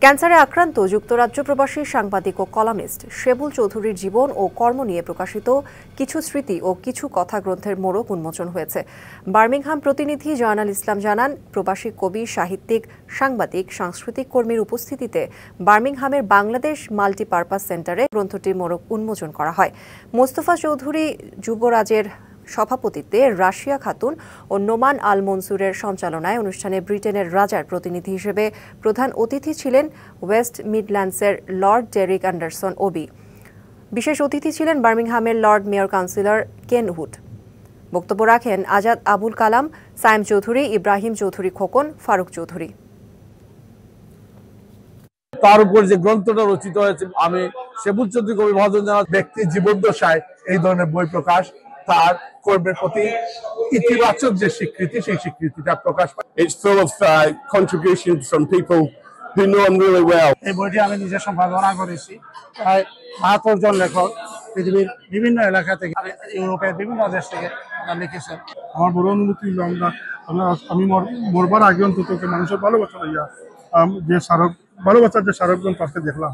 ক্যান্সারে আক্রান্ত যুক্তরাজ্য প্রবাসী সাংবাদিক ও কলামিস্ট শেবুল চৌধুরীর জীবন ও কর্ম নিয়ে প্রকাশিত কিছু স্মৃতি ও কিছু কথা গ্রন্থের মোড়ক উন্মোচন হয়েছে। বার্মিংহাম প্রতিনিধি জয়নাল ইসলাম জানান, প্রবাসী কবি, সাহিত্যিক, সাংবাদিক, সাংস্কৃতিক কর্মীর উপস্থিতিতে বার্মিংহামের বাংলাদেশ মাল্টিপারপাস সেন্টারে গ্রন্থটির মোড়ক উন্মোচন করা হয়। মোস্তফা চৌধুরী যুবরাজের সভাপতিত্বে রাশিয়া খাতুন ও নোমান আল মনসুরের সঞ্চালনায় অনুষ্ঠানে ব্রিটেনের রাজার প্রতিনিধি হিসেবে প্রধান অতিথি ছিলেন ওয়েস্ট মিডল্যান্ডসের লর্ড ডেরিক অ্যান্ডারসন ওবি। বিশেষ অতিথি ছিলেন বার্মিংহামের lord mayor councillor Ken Wood. বক্তব্য রাখেন আজাদ আবুল কালাম, সায়েম চৌধুরী, ইব্রাহিম চৌধুরী খোকন, ফারুক চৌধুরী। তার উপর যে গ্রন্থটা রচিত হয়েছে, আমি শেবুল চৌধুরী কবি মহাজন জানার ব্যক্তি জীবদ্দশায় এই ধরনের বই প্রকাশ তার কর্মের প্রতি ইতিবাচক যে স্বীকৃতি, সেই স্বীকৃতিটা প্রকাশ পায়। It's full of contributions from people who know him really well. এই বইটি আমি নিজে সম্পাদনা করেছি। প্রায় ৭২ জন লেখক পৃথিবীর বিভিন্ন এলাকা থেকে, ইউরোপের বিভিন্ন দেশ থেকে লিখেছেন। আমার বড় অনুভূতি আমি মরবার আগে অন্তত মানুষের ভালোবাসার যে স্মারক, ভালোবাসার যে স্মারকজন তাকে দেখলাম।